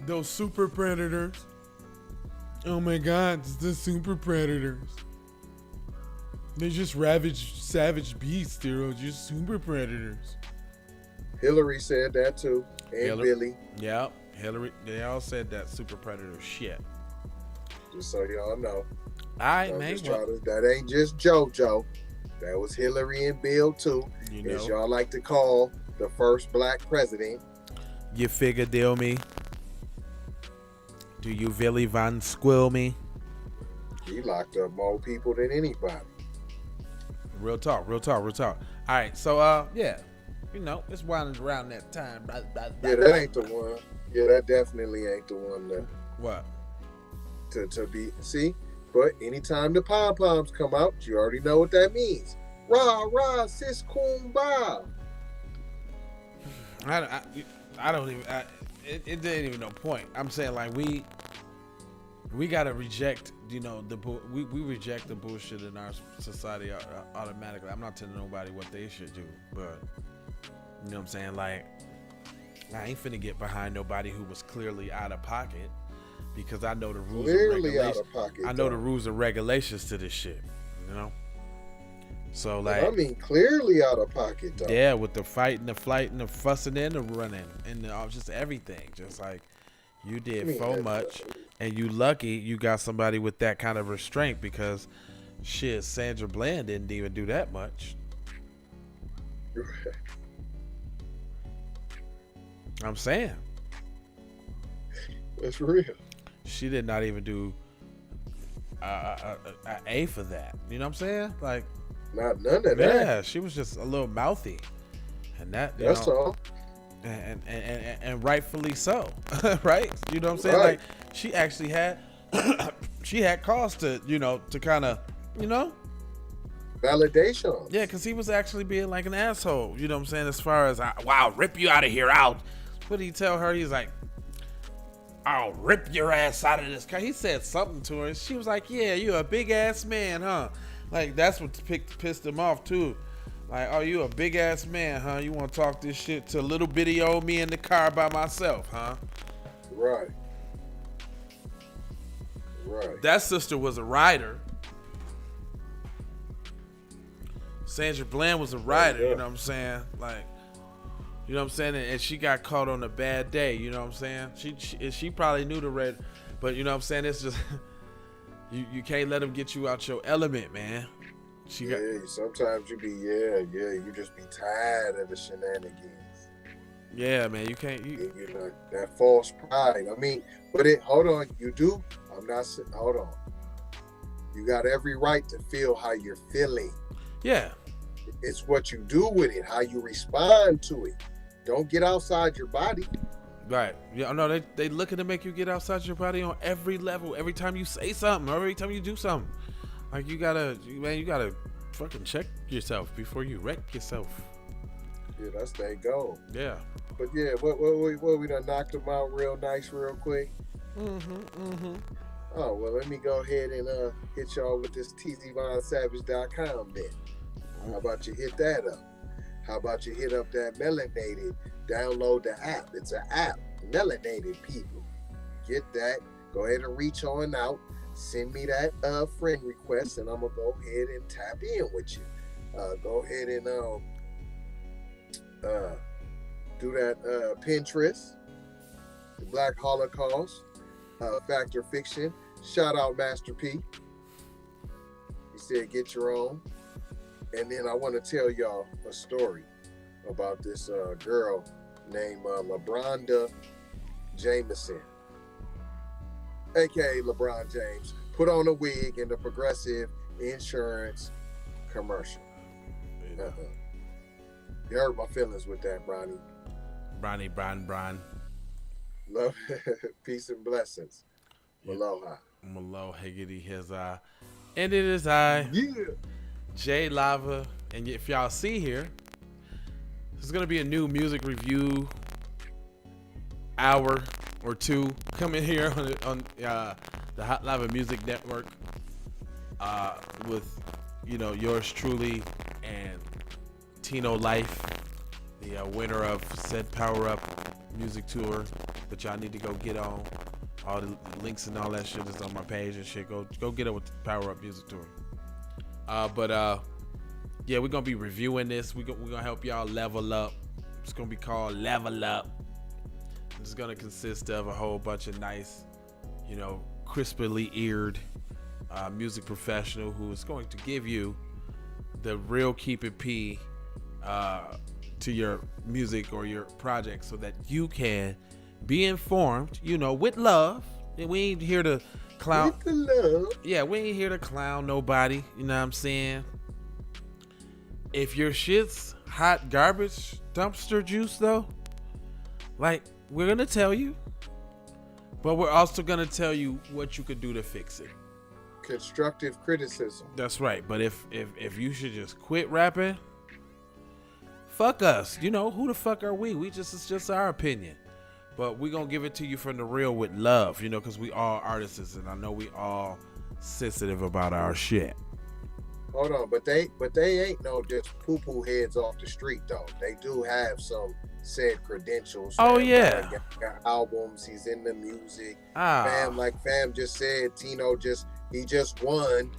Those super predators. Oh my God, it's the super predators. They just savage beasts. They're just super predators. Hillary said that too, and Billy. Yeah. Hillary, they all said that super predator shit. Just so y'all know. All right, man. That ain't just JoJo. That was Hillary and Bill too. As y'all like to call the first black president. You figure deal me? Do you Willy Van Squill me? He locked up more people than anybody. Real talk. All right, so yeah. It's winding around that time. Yeah, that ain't the one. Yeah, that definitely ain't the one that. What? To be see, but anytime the pom poms come out, you already know what that means. Rah rah, sis kumbaya. I don't even. It didn't even no point. I'm saying like we gotta reject. We reject the bullshit in our society automatically. I'm not telling nobody what they should do, but you know what I'm saying, like. I ain't finna get behind nobody who was clearly out of pocket because I know the rules and regulations. I know the rules and regulations to this shit, So like, I mean, clearly out of pocket though. Yeah, with the fighting, the flight, and the fussing and the running, and just everything. Just like you did so much, and you lucky you got somebody with that kind of restraint because shit, Sandra Bland didn't even do that much. I'm saying. That's real. She did not even do a for that. You know what I'm saying? Like, none of that. Yeah, she was just a little mouthy, and that's all. And rightfully so, right? You know what I'm saying? Right. Like, she actually had cause to to kind of validation. Yeah, because he was actually being like an asshole. You know what I'm saying? As far as wow, rip you out of here, out. What did he tell her? He's like, I'll rip your ass out of this car. He said something to her. And she was like, yeah, you're a big ass man, huh? Like, that's what pissed him off, too. Like, oh, you a big ass man, huh? You want to talk this shit to little bitty old me in the car by myself, huh? Right. Right. That sister was a writer. Sandra Bland was a writer, you know what I'm saying? Like, you know what I'm saying? And she got caught on a bad day, you know what I'm saying? She probably knew the red, but you know what I'm saying? It's just, you can't let them get you out your element, man. Sometimes you just be tired of the shenanigans. Yeah, man, you can't. You know, that false pride. I mean, hold on, you do? Hold on. You got every right to feel how you're feeling. Yeah. It's what you do with it, how you respond to it. Don't get outside your body. Right. Yeah, no, they looking to make you get outside your body on every level. Every time you say something, or every time you do something. Like, you gotta fucking check yourself before you wreck yourself. Yeah, that's their goal. Yeah. But yeah, what we done knocked them out real nice, real quick. Oh, well, let me go ahead and hit y'all with this tzvonsavage.com then. How about you hit that up? How about you hit up that Melanated? Download the app. It's an app. Melanated people. Get that. Go ahead and reach on out. Send me that friend request, and I'm going to go ahead and tap in with you. Go ahead and do that Pinterest, the Black Holocaust, Fact or Fiction. Shout out Master P. He said get your own. And then I want to tell y'all a story about this girl named LeBronda Jameson, aka LeBron James, put on a wig in the Progressive Insurance commercial. You hurt my feelings with that, Bronny. Bron. Love, peace and blessings. Yeah. Aloha. Malo Higgity his eye. And it is I. Yeah. J Lava. And if y'all see here, there's gonna be a new music review hour or two coming here on the Hot Lava Music Network with yours truly and Tino Life, the winner of said Power Up music tour that y'all need to go get on. All the links and all that shit is on my page and shit. Go get it with the Power Up music tour. Yeah, we're gonna be reviewing this. We're gonna help y'all level up. It's gonna be called Level Up. It's gonna consist of a whole bunch of nice, crisply eared music professional who is going to give you the real keep it P to your music or your project so that you can be informed, with love. And we ain't here to clown. With the love. Yeah, we ain't here to clown nobody. You know what I'm saying? If your shit's hot garbage dumpster juice, though, like, we're going to tell you, but we're also going to tell you what you could do to fix it. Constructive criticism. That's right. But if you should just quit rapping, fuck us. Who the fuck are we? It's just our opinion. But we're going to give it to you from the real with love, because we all artists and I know we all sensitive about our shit. Hold on, but they ain't no just poo-poo heads off the street, though. They do have some said credentials. Oh, yeah. Got albums. He's in the music. Fam just said, Tino just won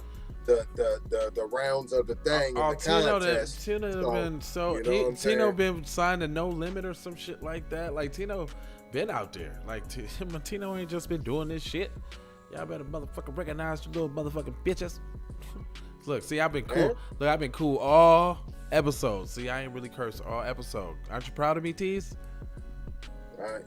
the rounds of the thing in the contest. Tino been signed to No Limit or some shit like that. Like, Tino been out there. Like, Tino ain't just been doing this shit. Y'all better motherfucking recognize you little motherfucking bitches. Look, see, I've been cool. Look, I've been cool all episodes. See, I ain't really cursed all episodes. Aren't you proud of me, Tease? All right.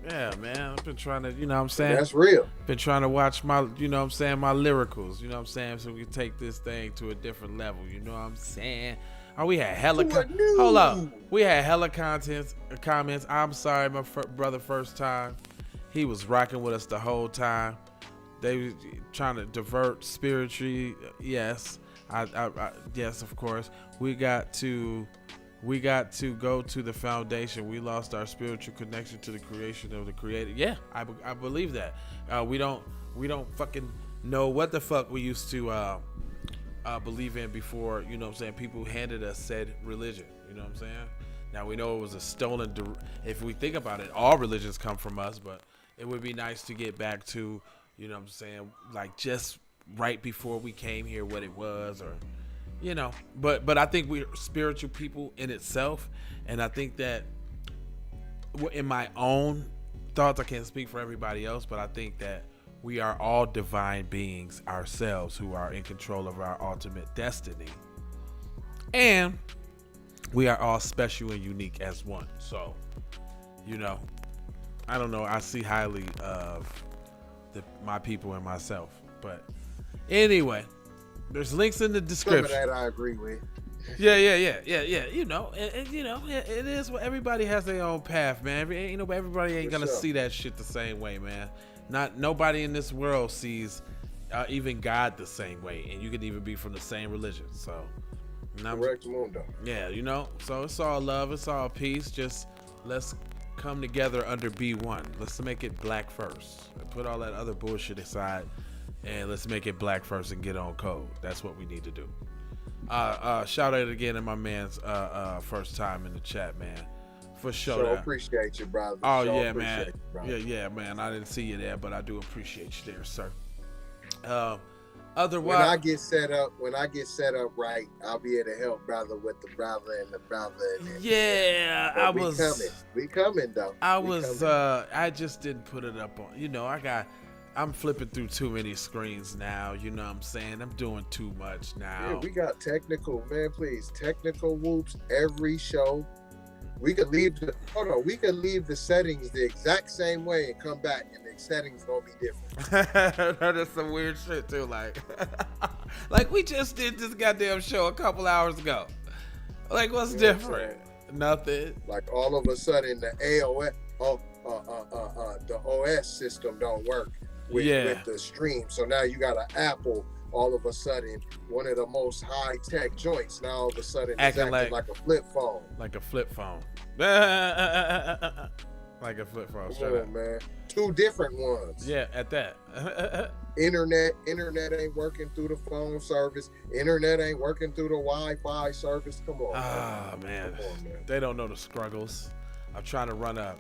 Yeah, man. I've been trying to, what I'm saying? That's real. Been trying to watch my, what I'm saying, my lyricals, what I'm saying, so we can take this thing to a different level, you know what I'm saying? Oh, we had hella hold up. We had hella comments. I'm sorry, my brother first time. He was rocking with us the whole time. They were trying to divert spiritually. Yes. Yes, of course. We got to go to the foundation. We lost our spiritual connection to the creation of the creator. Yeah, I believe that. We don't fucking know what the fuck we used to believe in before, people handed us said religion. You know what I'm saying? Now we know it was a stolen. If we think about it, all religions come from us, but it would be nice to get back to, you know what I'm saying, like just right before we came here, what it was, or, you know. But I think we're spiritual people in itself, and I think that in my own thoughts, I can't speak for everybody else, but I think that we are all divine beings ourselves who are in control of our ultimate destiny. And we are all special and unique as one. So, you know, I don't know. I see highly of my people and myself. But anyway, there's links in the description. Some of that I agree with. Yeah. You know, and you know, it is. Everybody has their own path, man. Everybody ain't gonna see that shit the same way, man. Nobody in this world sees even God the same way, and you can even be from the same religion. So, correct, mundo. Yeah, you know. So it's all love, it's all peace. Just let's come together under B1. Let's make it black first. Put all that other bullshit aside, and let's make it black first and get on code. That's what we need to do. Shout out again to my man's first time in the chat, man. For sure. So appreciate you, brother. Oh, yeah, man. Yeah, man. I didn't see you there, but I do appreciate you there, sir. Otherwise, when I get set up right, I'll be able to help brother with the brother and the brother. Yeah, We coming though. I just didn't put it up on. You know, I'm flipping through too many screens now. You know what I'm saying? I'm doing too much now. Yeah, we got technical, man. Please, technical whoops every show. We could leave the settings the exact same way and come back, and the settings gonna be different. That is some weird shit too. Like we just did this goddamn show a couple hours ago. Like, what's different? Nothing. Like all of a sudden the the OS system don't work with the stream. So now you got an Apple. All of a sudden, one of the most high-tech joints. Now all of a sudden, it's acting like a flip phone. Like a flip phone. Like a flip phone. Come on, man. Two different ones. Yeah, at that. Internet ain't working through the phone service. Internet ain't working through the Wi-Fi service. Come on. Ah, man. Come on, man. They don't know the struggles. I'm trying to run a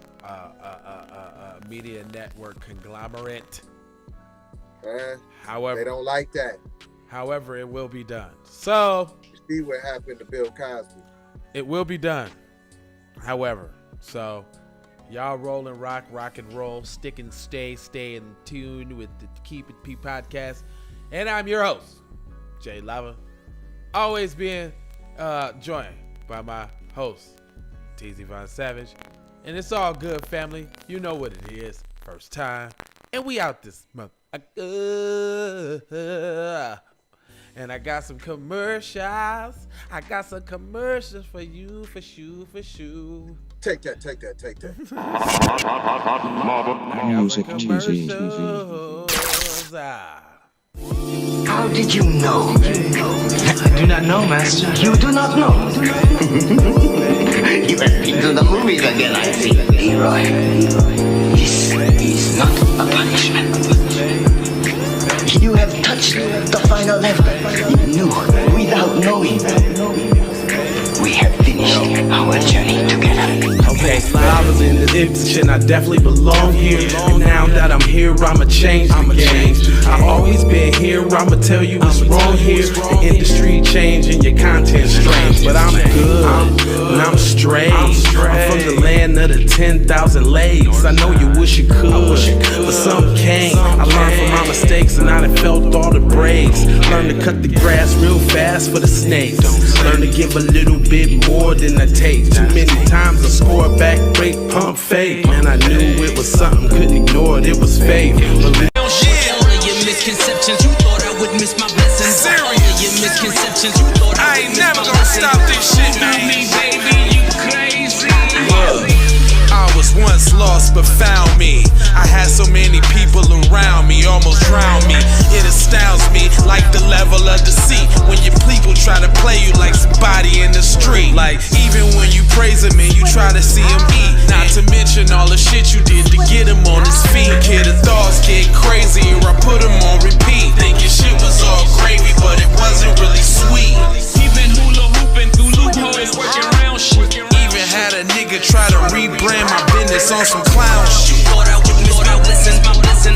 media network conglomerate. However, they don't like that. However, it will be done. So, you see what happened to Bill Cosby. It will be done. However, so y'all roll and rock and roll, stick and stay in tune with the Keep It P podcast. And I'm your host, Jay Lava. Always being joined by my host, TZ Von Savage. And it's all good, family. You know what it is. First time. And we out this month. And I got some commercials. For you, for sure. Take that. Music TV. How did you know? I do not know, master. You do not know. You have been to the movies again, I see. Leroy, this is not a punishment. You have touched the final level. You knew without knowing. We have finished our journey together. Okay, I was in the ditch and I definitely belong here. And now that I'm here, I'ma change the game. I always been here, I'ma tell you what's wrong here. The industry changing, your content strange. But I'm good, and I'm straight. I'm from the land of the 10,000 legs. I know you wish you could, but some can't. I learned from my mistakes and I done felt all the breaks. Learn to cut the grass real fast for the snakes. Learn to give a little bit more than I take. Too many times I scored back, break, pump, fake. Man, I knew it was something, couldn't ignore it, it was faith. All of your misconceptions, you thought I would miss my blessings. All of your misconceptions, you thought I ain't never gonna stop this shit, man. Me, baby, you crazy. I was once lost but found me. I had so many people around me, almost drowned me. It astounds me like the level of deceit when your people try to play you like somebody in the street. Like even when you praise him and you try to see him eat. Not to mention all the shit you did to get him on his feet. Kid, the thoughts get crazier, I put him on repeat. Thinking shit was all gravy, but it wasn't really sweet. He been hula hooping through loopholes, working around shit. Even had try to rebrand my business on some clown shit. Thought I would miss my blessings, my blessing.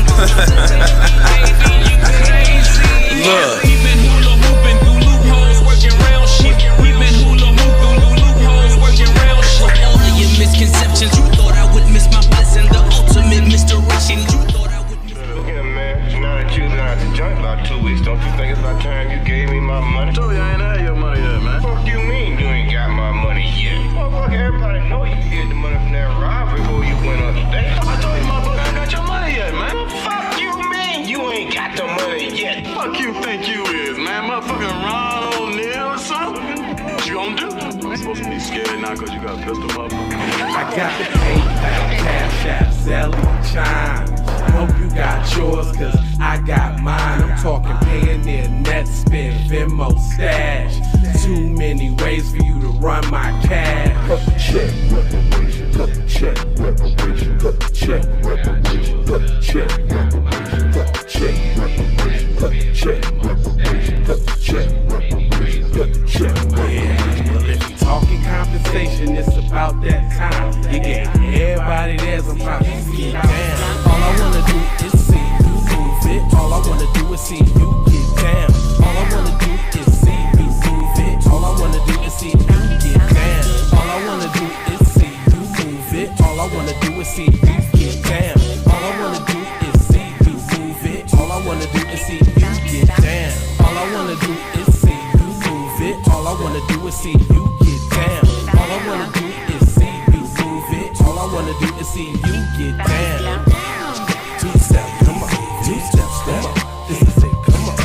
Look. We've been hula hooping through loopholes, working round shit. We've been hula hooping through loopholes, working round shit. All of your misconceptions, you thought I would miss my blessing. The ultimate misdirection, you thought I would miss. Yeah, man. Now that you've been out the joint about 2 weeks, don't you think it's about time you gave me my money? I told you I ain't had your money yet, man. Fuck you mean you ain't got my money yet? Motherfucker, everybody know you hid the money from that robbery before you went on the date. I told you, motherfucker, I ain't got your money yet, man. Fuck you mean you ain't got the money yet? Fuck you think you is, man? Motherfucking Ron O'Neal or something? What you gonna do? You ain't supposed to be scared now because you got a pistol, motherfucker. I got PayPal, Cash App, Zelle, Chime. Hope you got yours, cause I got mine. I'm talking Payoneer, Netspend, Venmo, Stash. Too many ways for you to run my cash. Check reparation, check reparation, check reparation, check reparation, check reparation, check reparation, check reparation, check. Yeah, well if you talking compensation, it's about that time. You get everybody there, I'm about to get down. All I wanna do is see you move it. All I wanna do is see you get down. All I wanna do is see you move it. All I wanna do is see you get down. All I wanna do is see you move it. All I wanna do is see you get down. All I wanna do is see you move it. All I wanna do is see you get down. All I wanna do is see you move it. All I wanna do is see you get down. All I wanna do is see you move it. All I wanna do is see you get down. Two step, come on. Two steps, come on. This is it, come on.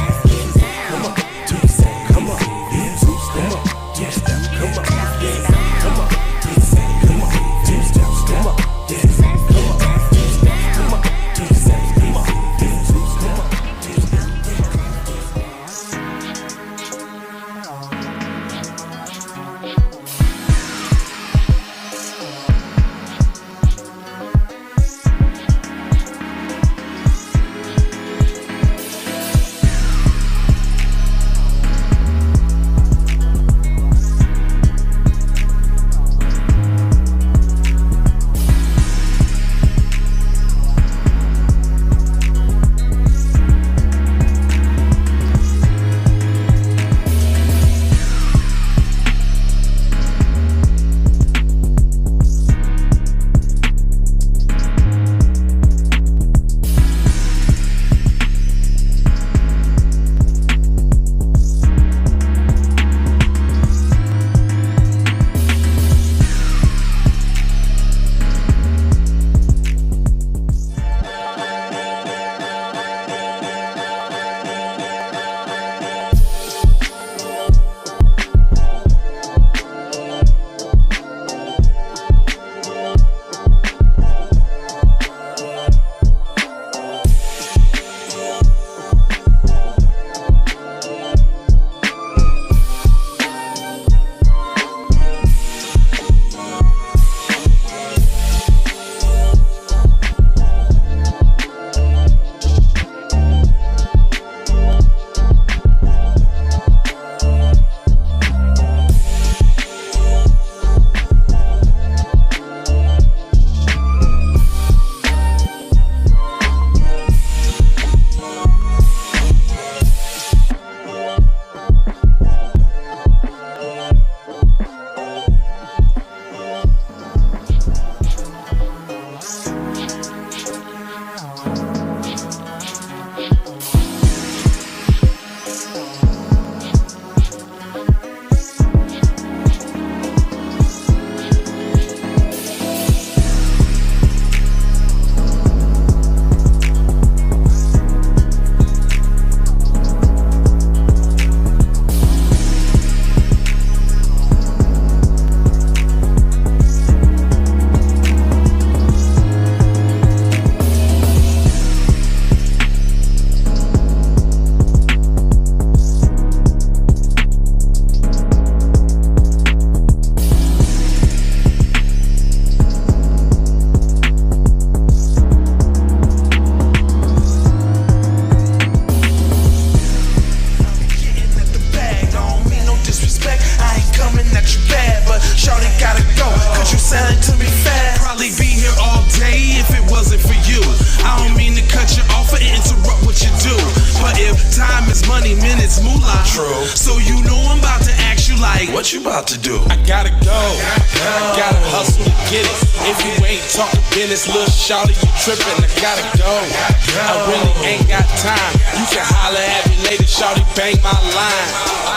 Time is money, minutes moolah. True. So you know I'm about to ask you like, what you about to do? I gotta go. I gotta hustle to get it. If you ain't talking business, little shawty, you trippin'. I gotta go. I really ain't got time. You can holler at me later, shawty, bang my line.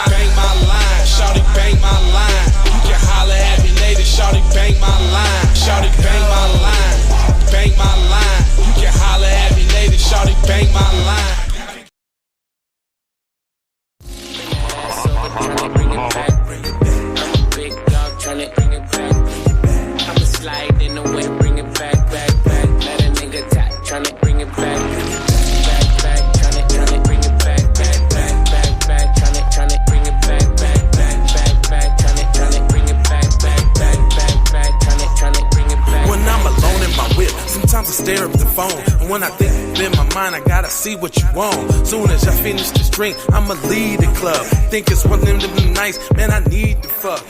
Bang my line, shawty, bang my line. You can holler at me later, shawty, bang my line. Shawty, bang my line. Bang my line. You can holler at me later, shawty, bang my line. Tryna bring it back. I'm a big dog tryna bring it back. I'ma slide in the way, bring it back. Let a nigga tap, tryna bring it back. Tryna bring it back. Tryna bring it back. Tryna bring it back. Tryna bring it back. When I'm alone in my whip, sometimes I stare up the phone. And when I think in my mind, I gotta see what you want. Soon as I finish this drink, I'ma leave the club. Think it's one thing to be nice, man, I need to fuck.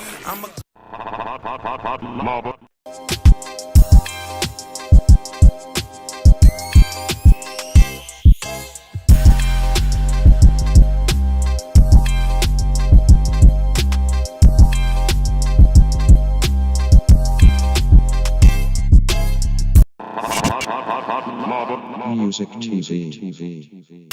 Music TV.